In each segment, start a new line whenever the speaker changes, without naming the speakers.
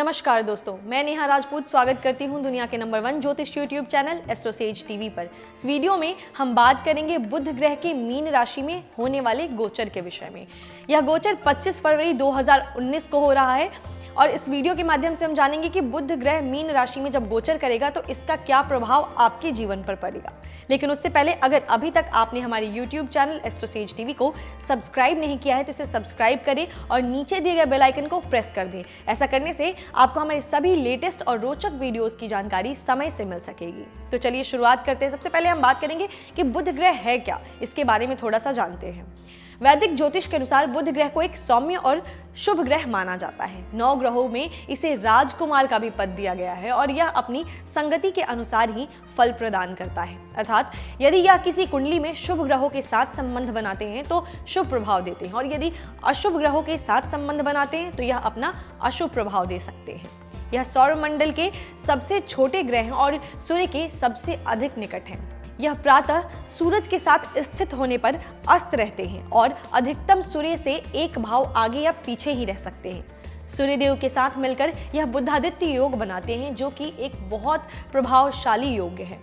नमस्कार दोस्तों, मैं नेहा राजपूत स्वागत करती हूं दुनिया के नंबर 1 ज्योतिष यूट्यूब चैनल एस्ट्रोसेज टीवी पर। इस वीडियो में हम बात करेंगे बुध ग्रह के मीन राशि में होने वाले गोचर के विषय में। यह गोचर 25 फरवरी 2019 को हो रहा है और इस वीडियो के माध्यम से हम जानेंगे कि बुध ग्रह मीन राशि में जब गोचर करेगा तो इसका क्या प्रभाव आपके जीवन पर पड़ेगा। लेकिन उससे पहले अगर अभी तक आपने हमारे YouTube चैनल एस्ट्रोसेज टीवी को सब्सक्राइब नहीं किया है तो इसे सब्सक्राइब करें और नीचे दिए गए बेल आइकन को प्रेस कर दें। ऐसा करने से आपको हमारे सभी लेटेस्ट और रोचक वीडियोस की जानकारी समय से मिल सकेगी। तो चलिए शुरुआत करते हैं। सबसे पहले हम बात करेंगे कि बुध ग्रह है क्या, इसके बारे में थोड़ा सा जानते हैं। वैदिक ज्योतिष के अनुसार बुध ग्रह को एक सौम्य और शुभ ग्रह माना जाता है। 9 ग्रहों में इसे राजकुमार का भी पद दिया गया है और यह अपनी संगति के अनुसार ही फल प्रदान करता है। अर्थात यदि यह किसी कुंडली में शुभ ग्रहों के साथ संबंध बनाते हैं तो शुभ प्रभाव देते हैं और यदि अशुभ ग्रहों के साथ संबंध बनाते हैं तो यह अपना अशुभ प्रभाव दे सकते हैं। यह सौरमंडल के सबसे छोटे ग्रह हैं और सूर्य के सबसे अधिक निकट हैं। यह प्रातः सूरज के साथ स्थित होने पर अस्त रहते हैं और अधिकतम सूर्य से एक भाव आगे या पीछे ही रह सकते हैं। सूर्यदेव के साथ मिलकर यह बुधादित्य योग बनाते हैं जो कि एक बहुत प्रभावशाली योग है।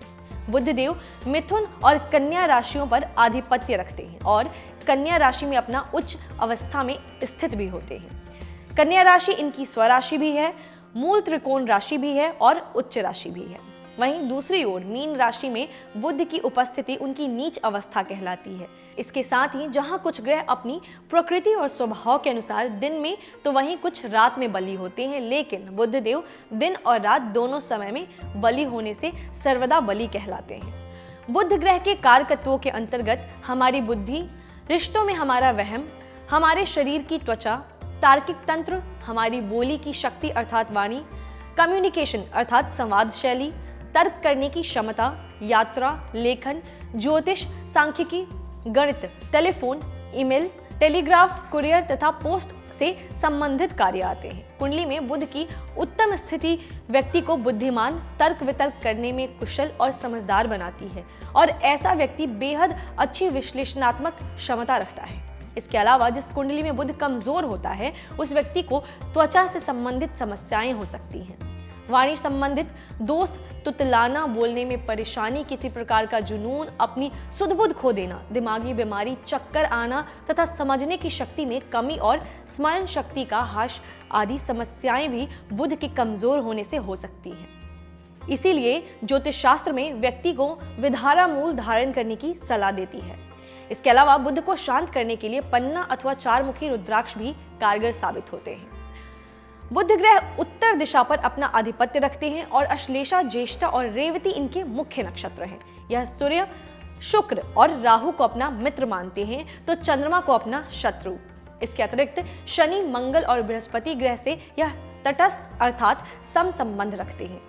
बुधदेव मिथुन और कन्या राशियों पर आधिपत्य रखते हैं और कन्या राशि में अपना उच्च अवस्था में स्थित भी होते हैं। कन्या राशि इनकी स्वराशि भी है, मूल त्रिकोण राशि भी है और उच्च राशि भी है। वहीं दूसरी ओर मीन राशि में बुध की उपस्थिति उनकी नीच अवस्था कहलाती है। इसके साथ ही जहां कुछ ग्रह अपनी प्रकृति और स्वभाव के अनुसार दिन में तो वहीं कुछ रात में बली होते हैं, लेकिन बुधदेव दिन और रात दोनों समय में बली होने से सर्वदा बली कहलाते हैं। बुध ग्रह के कारकत्वों के अंतर्गत हमारी बुद्धि, रिश्तों में हमारा वहम, हमारे शरीर की त्वचा, तार्किक तंत्र, हमारी बोली की शक्ति अर्थात वाणी, कम्युनिकेशन अर्थात संवाद शैली, तर्क करने की क्षमता, यात्रा, लेखन, ज्योतिष, सांख्यिकी, गणित, टेलीफोन, ईमेल, टेलीग्राफ, कुरियर तथा पोस्ट से संबंधित कार्य आते हैं। कुंडली में बुध की उत्तम स्थिति व्यक्ति को बुद्धिमान, तर्क वितर्क करने में कुशल और समझदार बनाती है और ऐसा व्यक्ति बेहद अच्छी विश्लेषणात्मक क्षमता रखता है। इसके अलावा जिस कुंडली में बुध कमजोर होता है उस व्यक्ति को त्वचा से संबंधित समस्याएं हो सकती हैं। वाणी संबंधित दोस्त, तुतलाना, बोलने में परेशानी, किसी प्रकार का जुनून, अपनी सुध-बुध खो देना, दिमागी बीमारी, चक्कर आना तथा समझने की शक्ति में कमी और स्मरण शक्ति का ह्रास आदि समस्याएं भी बुध के कमजोर होने से हो सकती हैं। इसीलिए ज्योतिष शास्त्र में व्यक्ति को विधारा मूल धारण करने की सलाह देती है। इसके अलावा बुध को शांत करने के लिए पन्ना अथवा 4 मुखी रुद्राक्ष भी कारगर साबित होते हैं। बुध ग्रह उत्तर दिशा पर अपना आधिपत्य रखते हैं और अश्लेषा, ज्येष्ठा और रेवती इनके मुख्य नक्षत्र हैं। यह सूर्य, शुक्र और राहु को अपना मित्र मानते हैं तो चंद्रमा को अपना शत्रु। इसके अतिरिक्त शनि, मंगल और बृहस्पति ग्रह से यह तटस्थ अर्थात सम संबंध रखते हैं।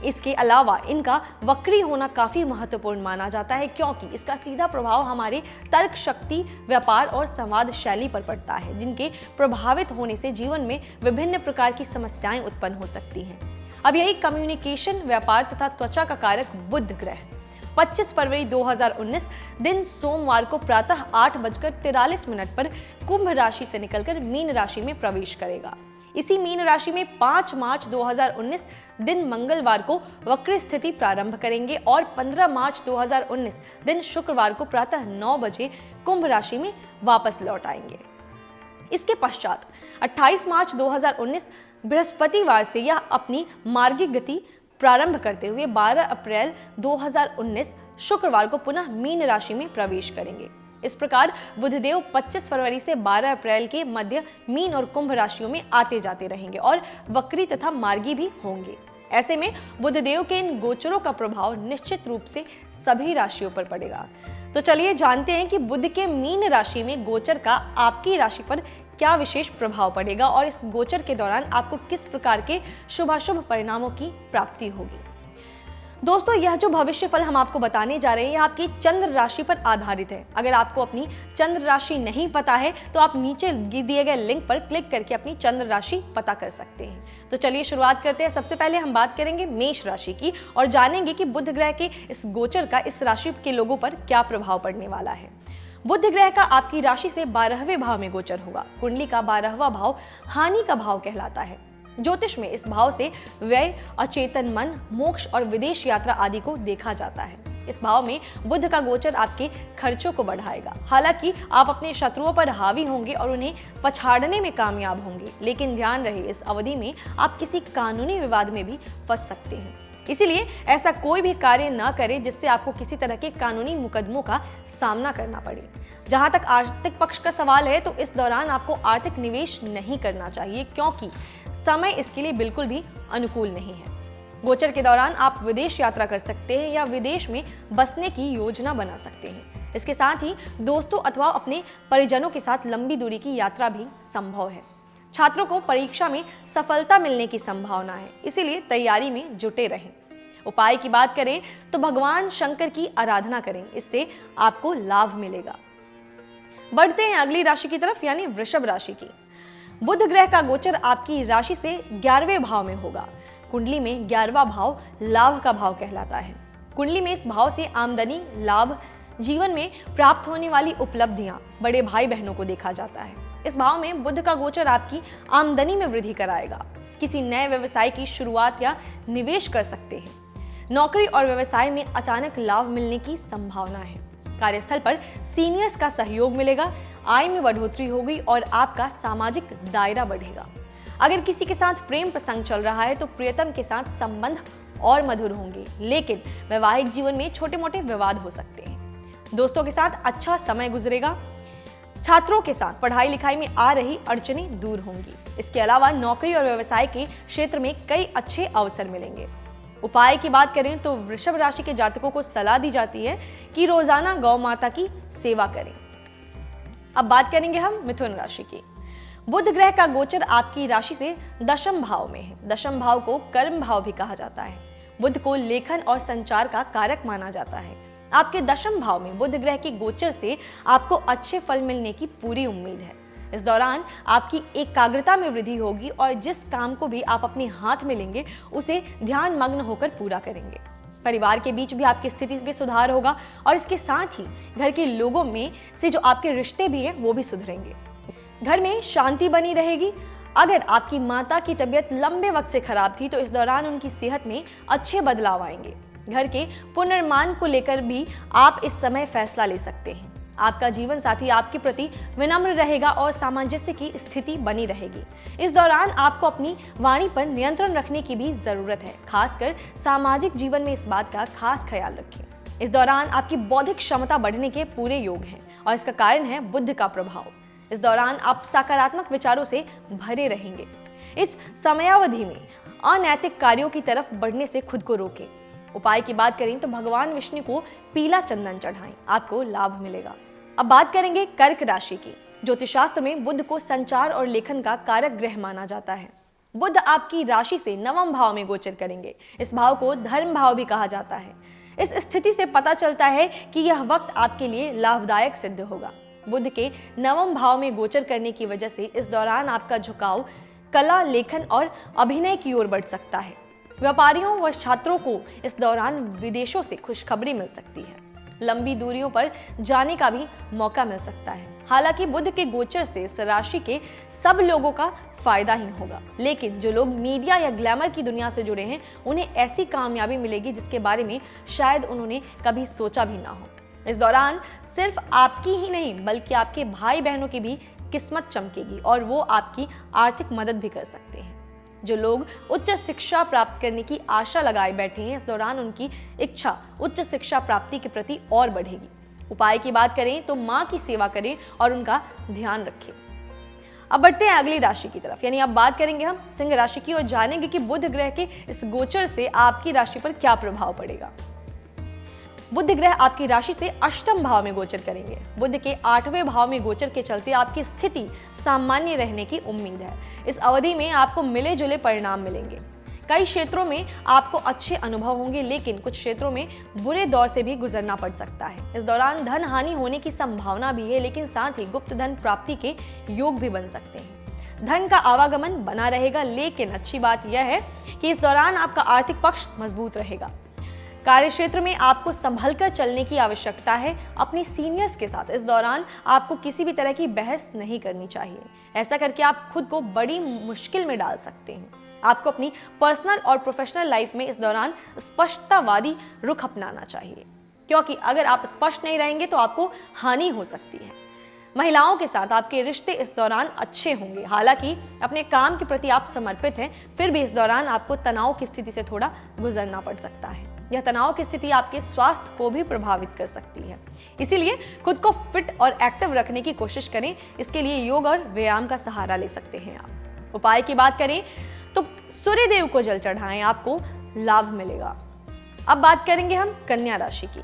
इसके अलावा इनका वक्री होना काफी महत्वपूर्ण माना जाता है क्योंकि इसका सीधा प्रभाव हमारे तर्क शक्ति, व्यापार और संवाद शैली पर पड़ता है, जिनके प्रभावित होने से जीवन में विभिन्न प्रकार की समस्याएं उत्पन्न हो सकती हैं। अब यही कम्युनिकेशन, व्यापार तथा त्वचा का कारक बुध ग्रह 25 फरवरी 2019 दिन सोमवार को प्रातः 8:43 पर कुंभ राशि से निकलकर मीन राशि में प्रवेश करेगा। इसी मीन राशि में 5 मार्च 2019 दिन मंगलवार को वक्र स्थिति प्रारंभ करेंगे और 15 मार्च 2019 दिन शुक्रवार को प्रातः 9 बजे कुंभ राशि में वापस लौट आएंगे। इसके पश्चात 28 मार्च 2019 बृहस्पतिवार से यह अपनी मार्गिक गति प्रारंभ करते हुए 12 अप्रैल 2019 शुक्रवार को पुनः मीन राशि में प्रवेश करेंगे। इस प्रकार बुधदेव 25 फरवरी से 12 अप्रैल के मध्य मीन और कुंभ राशियों में आते जाते रहेंगे और वक्री तथा मार्गी भी होंगे। ऐसे में बुधदेव के इन गोचरों का प्रभाव निश्चित रूप से सभी राशियों पर पड़ेगा। तो चलिए जानते हैं कि बुध के मीन राशि में गोचर का आपकी राशि पर क्या विशेष प्रभाव पड़ेगा और इस गोचर के दौरान आपको किस प्रकार के शुभाशुभ परिणामों की प्राप्ति होगी। दोस्तों, यह जो भविष्य फल हम आपको बताने जा रहे हैं यह आपकी चंद्र राशि पर आधारित है। अगर आपको अपनी चंद्र राशि नहीं पता है तो आप नीचे दिए गए लिंक पर क्लिक करके अपनी चंद्र राशि पता कर सकते हैं। तो चलिए शुरुआत करते हैं। सबसे पहले हम बात करेंगे मेष राशि की और जानेंगे कि बुध ग्रह के इस गोचर का इस राशि के लोगों पर क्या प्रभाव पड़ने वाला है। बुध ग्रह का आपकी राशि से 12वें भाव में गोचर होगा। कुंडली का 12वां भाव हानि का भाव कहलाता है। ज्योतिष में इस भाव से व्यय, अचेतन मन, मोक्ष और विदेश यात्रा आदि को देखा जाता है। इस भाव में बुध का गोचर आपके खर्चों को बढ़ाएगा। हालांकि आप अपने शत्रुओं पर हावी होंगे और उन्हें पछाड़ने में कामयाब होंगे, लेकिन ध्यान रहे इस अवधि में आप किसी कानूनी विवाद में भी फंस सकते हैं। इसीलिए ऐसा कोई भी कार्य न करें जिससे आपको किसी तरह के कानूनी मुकदमों का सामना करना पड़े। जहां तक आर्थिक पक्ष का सवाल है तो इस दौरान आपको आर्थिक निवेश नहीं करना चाहिए, क्योंकि समय इसके लिए बिल्कुल भी अनुकूल नहीं है। गोचर के दौरान आप विदेश यात्रा कर सकते हैं या विदेश में बसने की योजना बना सकते हैं। इसके साथ ही दोस्तों अथवा अपने परिजनों के साथ लंबी दूरी की यात्रा भी संभव है। छात्रों को परीक्षा में सफलता मिलने की संभावना है, इसीलिए तैयारी में जुटे रहें। उपाय की बात करें तो भगवान शंकर की आराधना करें, इससे आपको लाभ मिलेगा। बढ़ते हैं अगली राशि की तरफ, यानी वृषभ राशि की। बुध ग्रह का गोचर आपकी राशि से 11वें भाव में होगा। कुंडली में 11वां भाव लाभ का भाव कहलाता है। कुंडली में इस भाव से आमदनी, लाभ, जीवन में प्राप्त होने वाली उपलब्धियां, बड़े भाई बहनों को देखा जाता है। इस भाव में बुध का गोचर आपकी आमदनी में वृद्धि कराएगा। किसी नए व्यवसाय की शुरुआत या निवेश कर सकते हैं। नौकरी और व्यवसाय में अचानक लाभ मिलने की संभावना है। कार्यस्थल पर सीनियर्स का सहयोग मिलेगा, आय में बढ़ोतरी होगी और आपका सामाजिक दायरा बढ़ेगा। अगर किसी के साथ प्रेम प्रसंग चल रहा है तो प्रियतम के साथ संबंध और मधुर होंगे, लेकिन वैवाहिक जीवन में छोटे मोटे विवाद हो सकते हैं। दोस्तों के साथ अच्छा समय गुजरेगा। छात्रों के साथ पढ़ाई लिखाई में आ रही अड़चनें दूर होंगी। इसके अलावा नौकरी और व्यवसाय के क्षेत्र में कई अच्छे अवसर मिलेंगे। उपाय की बात करें तो वृषभ राशि के जातकों को सलाह दी जाती है कि रोजाना गौ माता की सेवा करें। अब बात करेंगे हम मिथुन राशि की। बुध ग्रह का गोचर आपकी राशि से 10वें भाव में है। 10वें भाव को कर्म भाव भी कहा जाता है। बुध को लेखन और संचार का कारक माना जाता है। आपके 10वें भाव में बुध ग्रह के गोचर से आपको अच्छे फल मिलने की पूरी उम्मीद है। इस दौरान आपकी एकाग्रता में वृद्धि होगी और जिस काम को भी आप अपने हाथ में लेंगे उसे ध्यान मग्न होकर पूरा करेंगे। परिवार के बीच भी आपकी स्थिति में सुधार होगा और इसके साथ ही घर के लोगों में से जो आपके रिश्ते भी हैं वो भी सुधरेंगे। घर में शांति बनी रहेगी। अगर आपकी माता की तबीयत लंबे वक्त से खराब थी तो इस दौरान उनकी सेहत में अच्छे बदलाव आएंगे। घर के पुनर्निर्माण को लेकर भी आप इस समय फैसला ले सकते हैं। आपका जीवन साथी आपके प्रति विनम्र रहेगा और सामंजस्य की स्थिति बनी रहेगी। इस दौरान आपको अपनी वाणी पर नियंत्रण रखने की भी जरूरत है। खासकर सामाजिक जीवन में इस बात का खास ख्याल रखें। इस दौरान आपकी बौद्धिक क्षमता बढ़ने के पूरे योग हैं और इसका कारण है बुध का प्रभाव। इस दौरान आप सकारात्मक विचारों से भरे रहेंगे। इस समयावधि में अनैतिक कार्यों की तरफ बढ़ने से खुद को रोकें। उपाय की बात करें तो भगवान विष्णु को पीला चंदन चढ़ाएं, आपको लाभ मिलेगा। अब बात करेंगे कर्क राशि की। ज्योतिष शास्त्र में बुध को संचार और लेखन का कारक ग्रह माना जाता है। बुध आपकी राशि से 9वें भाव में गोचर करेंगे। इस भाव को धर्म भाव भी कहा जाता है। इस स्थिति से पता चलता है कि यह वक्त आपके लिए लाभदायक सिद्ध होगा। बुध के 9वें भाव में गोचर करने की वजह से इस दौरान आपका झुकाव कला, लेखन और अभिनय की ओर बढ़ सकता है। व्यापारियों व छात्रों को इस दौरान विदेशों से खुशखबरी मिल सकती है। लंबी दूरियों पर जाने का भी मौका मिल सकता है। हालांकि बुध के गोचर से इस राशि के सब लोगों का फायदा ही होगा, लेकिन जो लोग मीडिया या ग्लैमर की दुनिया से जुड़े हैं उन्हें ऐसी कामयाबी मिलेगी जिसके बारे में शायद उन्होंने कभी सोचा भी ना हो। इस दौरान सिर्फ आपकी ही नहीं बल्कि आपके भाई बहनों की भी किस्मत चमकेगी और वो आपकी आर्थिक मदद भी कर सकते हैं। जो लोग उच्च शिक्षा प्राप्त करने की आशा लगाए बैठे हैं, इस दौरान उनकी इच्छा उच्च शिक्षा प्राप्ति के प्रति और बढ़ेगी। उपाय की बात करें तो माँ की सेवा करें और उनका ध्यान रखें। अब बढ़ते हैं अगली राशि की तरफ, यानी अब बात करेंगे हम सिंह राशि की और जानेंगे कि बुध ग्रह के इस गोचर से आपकी राशि पर क्या प्रभाव पड़ेगा। बुध ग्रह आपकी राशि से 8वें भाव में गोचर करेंगे। बुध के 8वें भाव में गोचर के चलते आपकी स्थिति सामान्य रहने की उम्मीद है। इस अवधि में आपको मिले जुले परिणाम मिलेंगे। कई क्षेत्रों में आपको अच्छे अनुभव होंगे, लेकिन कुछ क्षेत्रों में बुरे दौर से भी गुजरना पड़ सकता है। इस दौरान धन हानि होने की संभावना भी है, लेकिन साथ ही गुप्त धन प्राप्ति के योग भी बन सकते हैं। धन का आवागमन बना रहेगा, लेकिन अच्छी बात यह है कि इस दौरान आपका आर्थिक पक्ष मजबूत रहेगा। कार्य क्षेत्र में आपको संभल कर चलने की आवश्यकता है। अपने सीनियर्स के साथ इस दौरान आपको किसी भी तरह की बहस नहीं करनी चाहिए। ऐसा करके आप खुद को बड़ी मुश्किल में डाल सकते हैं। आपको अपनी पर्सनल और प्रोफेशनल लाइफ में इस दौरान स्पष्टतावादी रुख अपनाना चाहिए, क्योंकि अगर आप स्पष्ट नहीं रहेंगे तो आपको हानि हो सकती है। महिलाओं के साथ आपके रिश्ते इस दौरान अच्छे होंगे। हालांकि अपने काम के प्रति आप समर्पित हैं, फिर भी इस दौरान आपको तनाव की स्थिति से थोड़ा गुजरना पड़ सकता है। यह तनाव की स्थिति आपके स्वास्थ्य को भी प्रभावित कर सकती है, इसीलिए खुद को फिट और एक्टिव रखने की कोशिश करें। इसके लिए योग और व्यायाम का सहारा ले सकते हैं आप। उपाय की बात करें तो सूर्य देव को जल चढ़ाएं, आपको लाभ मिलेगा। अब बात करेंगे हम कन्या राशि की।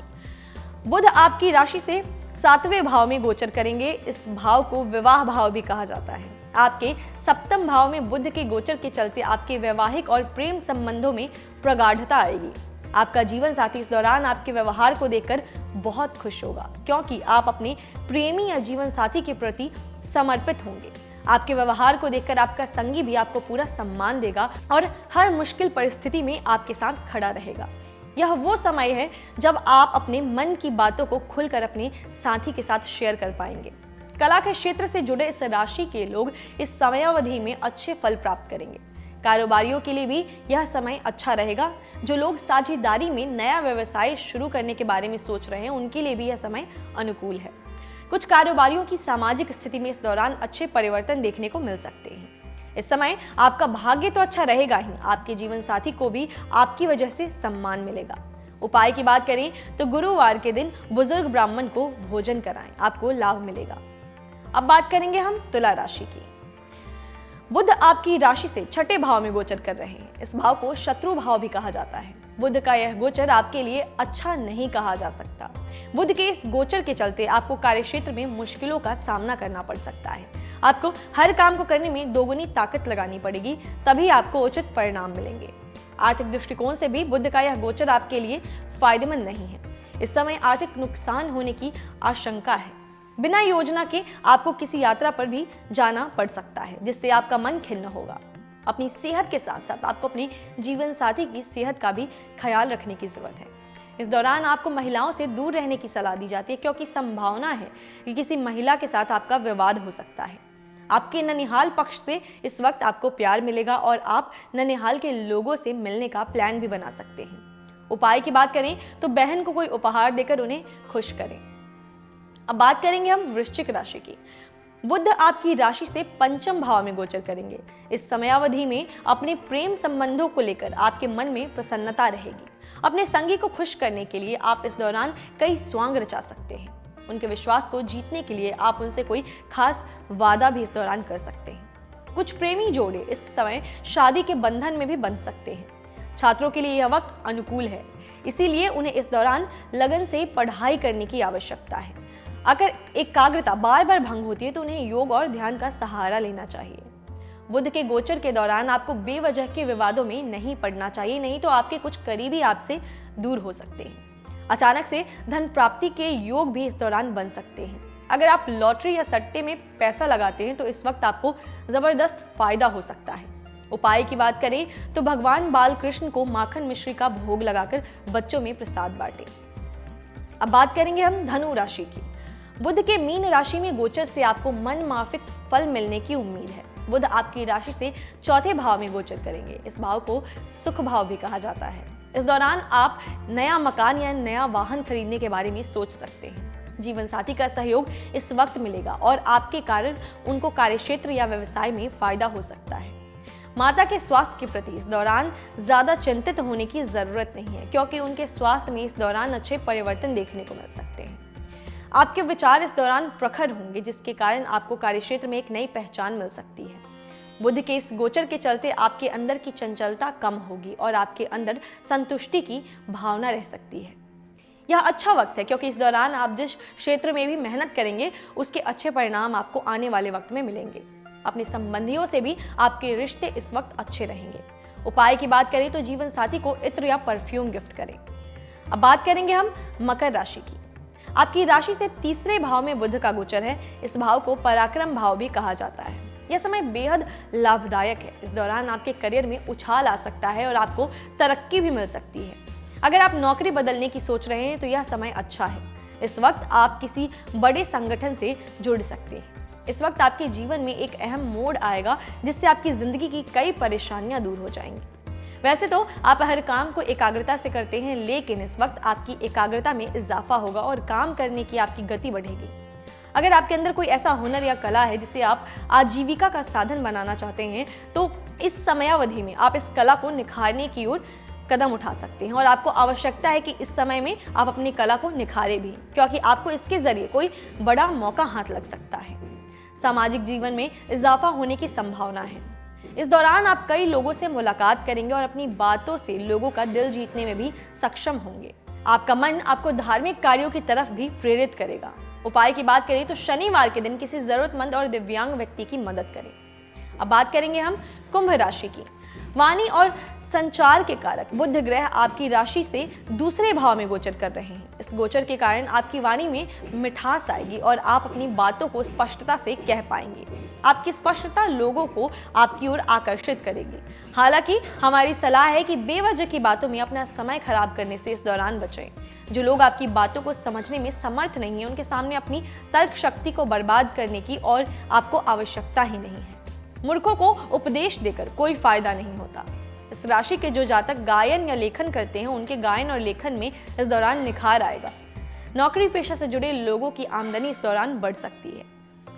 बुध आपकी राशि से 7वें भाव में गोचर करेंगे। इस भाव को विवाह भाव भी कहा जाता है। आपके 7वें भाव में बुध के गोचर के चलते आपके वैवाहिक और प्रेम संबंधों में प्रगाढ़ता आएगी। आपका जीवन साथी इस दौरान आपके व्यवहार को देखकर बहुत खुश होगा, क्योंकि आप अपने प्रेमी या जीवन साथी के प्रति समर्पित होंगे। आपके व्यवहार को देखकर आपका संगी भी आपको पूरा सम्मान देगा और हर मुश्किल परिस्थिति में आपके साथ खड़ा रहेगा। यह वो समय है जब आप अपने मन की बातों को खुलकर अपने साथी के साथ शेयर कर पाएंगे। कला के क्षेत्र से जुड़े इस राशि के लोग इस समयावधि में अच्छे फल प्राप्त करेंगे। कारोबारियों के लिए भी यह समय अच्छा रहेगा। जो लोग साझेदारी में नया व्यवसाय शुरू करने के बारे में सोच रहे हैं, उनके लिए भी यह समय अनुकूल है। कुछ कारोबारियों की सामाजिक स्थिति में इस दौरान अच्छे परिवर्तन देखने को मिल सकते हैं। इस समय आपका भाग्य तो अच्छा रहेगा ही, आपके जीवन साथी को भी आपकी वजह से सम्मान मिलेगा। उपाय की बात करें तो गुरुवार के दिन बुजुर्ग ब्राह्मण को भोजन कराएं, आपको लाभ मिलेगा। अब बात करेंगे हम तुला राशि की। बुध आपकी राशि से 6ठे भाव में गोचर कर रहे हैं। इस भाव को शत्रु भाव भी कहा जाता है। बुध का यह गोचर आपके लिए अच्छा नहीं कहा जा सकता। बुध के इस गोचर के चलते आपको कार्यक्षेत्र में मुश्किलों का सामना करना पड़ सकता है। आपको हर काम को करने में दोगुनी ताकत लगानी पड़ेगी, तभी आपको उचित परिणाम मिलेंगे। आर्थिक दृष्टिकोण से भी बुध का यह गोचर आपके लिए फायदेमंद नहीं है। इस समय आर्थिक नुकसान होने की आशंका है। बिना योजना के आपको किसी यात्रा पर भी जाना पड़ सकता है, जिससे आपका मन खिन्न होगा। अपनी सेहत के साथ साथ आपको अपने जीवन साथी की सेहत का भी ख्याल रखने की जरूरत है। इस दौरान आपको महिलाओं से दूर रहने की सलाह दी जाती है, क्योंकि संभावना है कि किसी महिला के साथ आपका विवाद हो सकता है। आपके ननिहाल पक्ष से इस वक्त आपको प्यार मिलेगा और आप ननिहाल के लोगों से मिलने का प्लान भी बना सकते हैं। उपाय की बात करें तो बहन को कोई उपहार देकर उन्हें खुश करें। अब बात करेंगे हम वृश्चिक राशि की। बुध आपकी राशि से 5वें भाव में गोचर करेंगे। इस समयावधि में अपने प्रेम संबंधों को लेकर आपके मन में प्रसन्नता रहेगी। अपने संगी को खुश करने के लिए आप इस दौरान कई स्वांग रचा सकते हैं। उनके विश्वास को जीतने के लिए आप उनसे कोई खास वादा भी इस दौरान कर सकते हैं। कुछ प्रेमी जोड़े इस समय शादी के बंधन में भी बंध सकते हैं। छात्रों के लिए यह वक्त अनुकूल है, इसीलिए उन्हें इस दौरान लगन से पढ़ाई करने की आवश्यकता है। अगर एकाग्रता बार बार भंग होती है तो उन्हें योग और ध्यान का सहारा लेना चाहिए। बुध के गोचर के दौरान आपको बेवजह के विवादों में नहीं पड़ना चाहिए, नहीं तो आपके कुछ करीबी आपसे दूर हो सकते हैं। अचानक से धन प्राप्ति के योग भी इस दौरान बन सकते हैं। अगर आप लॉटरी या सट्टे में पैसा लगाते हैं तो इस वक्त आपको जबरदस्त फायदा हो सकता है। उपाय की बात करें तो भगवान बालकृष्ण को माखन मिश्री का भोग लगाकर बच्चों में प्रसाद बांटें। अब बात करेंगे हम धनु राशि की। बुध के मीन राशि में गोचर से आपको मन माफिक फल मिलने की उम्मीद है। बुध आपकी राशि से 4थे भाव में गोचर करेंगे। इस भाव को सुख भाव भी कहा जाता है। इस दौरान आप नया मकान या नया वाहन खरीदने के बारे में सोच सकते हैं। जीवन साथी का सहयोग इस वक्त मिलेगा और आपके कारण उनको कार्यक्षेत्र या व्यवसाय में फायदा हो सकता है। माता के स्वास्थ्य के प्रति इस दौरान ज्यादा चिंतित होने की जरूरत नहीं है, क्योंकि उनके स्वास्थ्य में इस दौरान अच्छे परिवर्तन देखने को मिल सकते हैं। आपके विचार इस दौरान प्रखर होंगे, जिसके कारण आपको कार्यक्षेत्र में एक नई पहचान मिल सकती है। बुध के इस गोचर के चलते आपके अंदर की चंचलता कम होगी और आपके अंदर संतुष्टि की भावना रह सकती है। यह अच्छा वक्त है, क्योंकि इस दौरान आप जिस क्षेत्र में भी मेहनत करेंगे उसके अच्छे परिणाम आपको आने वाले वक्त में मिलेंगे। अपने संबंधियों से भी आपके रिश्ते इस वक्त अच्छे रहेंगे। उपाय की बात करें तो जीवन साथी को इत्र या परफ्यूम गिफ्ट करें। अब बात करेंगे हम मकर राशि की। आपकी राशि से 3रे भाव में बुध का गोचर है। इस भाव को पराक्रम भाव भी कहा जाता है। यह समय बेहद लाभदायक है। इस दौरान आपके करियर में उछाल आ सकता है और आपको तरक्की भी मिल सकती है। अगर आप नौकरी बदलने की सोच रहे हैं तो यह समय अच्छा है। इस वक्त आप किसी बड़े संगठन से जुड़ सकते हैं। इस वक्त आपके जीवन में एक अहम मोड़ आएगा जिससे आपकी जिंदगी की कई परेशानियां दूर हो जाएंगी। वैसे तो आप हर काम को एकाग्रता से करते हैं, लेकिन इस वक्त आपकी एकाग्रता में इजाफा होगा और काम करने की आपकी गति बढ़ेगी। अगर आपके अंदर कोई ऐसा हुनर या कला है जिसे आप आजीविका का साधन बनाना चाहते हैं, तो इस समयावधि में आप इस कला को निखारने की ओर कदम उठा सकते हैं और आपको आवश्यकता है कि इस समय में आप अपनी कला को निखारे भी, क्योंकि आपको इसके जरिए कोई बड़ा मौका हाथ लग सकता है। सामाजिक जीवन में इजाफा होने की संभावना है। इस दौरान आप कई लोगों से मुलाकात करेंगे और अपनी बातों से लोगों का दिल जीतने में भी सक्षम होंगे। आपका मन आपको धार्मिक कार्यों की तरफ भी प्रेरित करेगा। उपाय की बात करें तो शनिवार के दिन किसी जरूरतमंद और दिव्यांग व्यक्ति की मदद करें। अब बात करेंगे हम कुंभ राशि की। वाणी और संचार के कारक बुध ग्रह आपकी राशि से दूसरे भाव में गोचर कर रहे हैं। इस गोचर के कारण आपकी वाणी में मिठास आएगी और आप अपनी बातों को स्पष्टता से कह पाएंगे। आपकी स्पष्टता लोगों को आपकी ओर आकर्षित करेगी। हालांकि हमारी सलाह है कि बेवजह की बातों में अपना समय खराब करने से इस दौरान बचें। जो लोग आपकी बातों को समझने में समर्थ नहीं है, उनके सामने अपनी तर्क शक्ति को बर्बाद करने की और आपको आवश्यकता ही नहीं है। मूर्खों को उपदेश देकर कोई फायदा नहीं होता। इस राशि के जो जातक गायन या लेखन करते हैं, उनके गायन और लेखन में इस दौरान निखार आएगा। नौकरी पेशा से जुड़े लोगों की आमदनी इस दौरान बढ़ सकती है।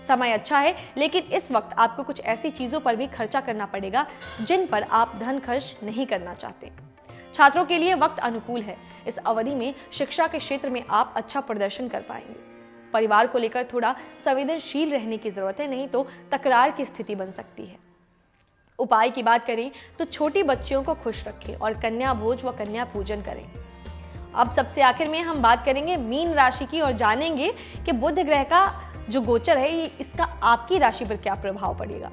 समय अच्छा है, लेकिन इस वक्त आपको कुछ ऐसी चीजों पर भी खर्चा करना पड़ेगा जिन पर आप धन खर्च नहीं करना चाहते। छात्रों के लिए वक्त अनुकूल है। इस अवधि में शिक्षा के क्षेत्र में आप अच्छा प्रदर्शन कर पाएंगे। परिवार को लेकर थोड़ा संवेदनशील रहने की जरूरत है, नहीं तो तकरार की स्थिति बन सकती है। उपाय की बात करें तो छोटी बच्चियों को खुश रखें और कन्या भोज व कन्या पूजन करें। अब सबसे आखिर में हम बात करेंगे मीन राशि की और जानेंगे कि बुध ग्रह का जो गोचर है इसका आपकी राशि पर क्या प्रभाव पड़ेगा।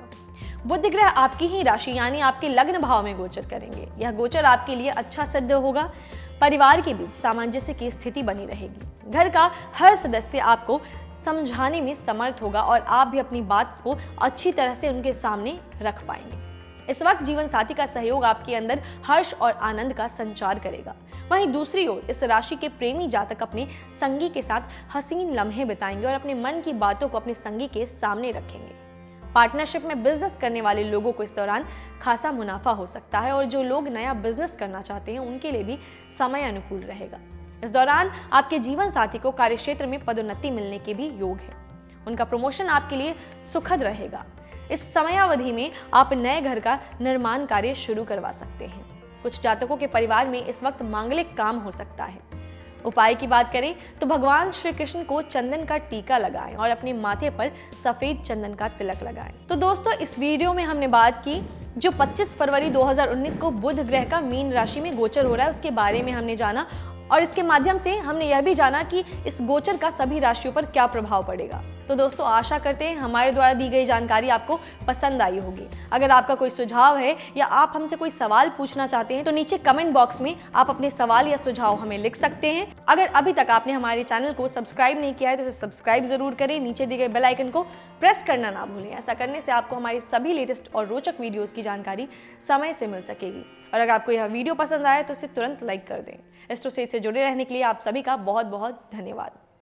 बुध ग्रह आपकी ही राशि यानी आपके लग्न भाव में गोचर करेंगे। यह गोचर आपके लिए अच्छा सिद्ध होगा। परिवार के बीच सामंजस्य की स्थिति बनी रहेगी। घर का हर सदस्य आपको समझाने में समर्थ होगा और आप भी अपनी बात को अच्छी तरह से उनके सामने रख पाएंगे। इस वक्त जीवन साथी का सहयोग आपके अंदर हर्ष और आनंद का संचार करेगा। वहीं दूसरी ओर इस राशि के प्रेमी जातक अपने संगी के साथ हसीन लम्हे बिताएंगे और अपने मन की बातों को अपने संगी के सामने रखेंगे। पार्टनरशिप में बिजनेस करने वाले लोगों को इस दौरान खासा मुनाफा हो सकता है और जो लोग नया बिजनेस करना चाहते हैं उनके लिए भी समय अनुकूल रहेगा। इस दौरान आपके जीवन साथी को कार्यक्षेत्र में पदोन्नति मिलने के भी योग है। उनका प्रमोशन आपके लिए सुखद रहेगा। इस समयावधि में आप नए घर का निर्माण कार्य शुरू करवा सकते हैं। कुछ जातकों के परिवार में इस वक्त मांगलिक काम हो सकता है। उपाय की बात करें तो भगवान श्री कृष्ण को चंदन का टीका लगाएं और अपने माथे पर सफेद चंदन का तिलक लगाएं। तो दोस्तों, इस वीडियो में हमने बात की जो 25 फरवरी 2019 को बुध ग्रह का मीन राशि में गोचर हो रहा है उसके बारे में हमने जाना और इसके माध्यम से हमने यह भी जाना कि इस गोचर का सभी राशियों पर क्या प्रभाव पड़ेगा। तो दोस्तों, आशा करते हैं हमारे द्वारा दी गई जानकारी आपको पसंद आई होगी। अगर आपका कोई सुझाव है या आप हमसे कोई सवाल पूछना चाहते हैं तो नीचे कमेंट बॉक्स में आप अपने सवाल या सुझाव हमें लिख सकते हैं। अगर अभी तक आपने हमारे चैनल को सब्सक्राइब नहीं किया है तो इसे सब्सक्राइब जरूर करें। नीचे दिए गए बेल आइकन को प्रेस करना ना भूलें। ऐसा करने से आपको हमारी सभी लेटेस्ट और रोचक वीडियोस की जानकारी समय से मिल सकेगी। और अगर आपको यह वीडियो पसंद आए तो इसे तुरंत लाइक कर दें। एस्ट्रो सेज से जुड़े रहने के लिए आप सभी का बहुत बहुत धन्यवाद।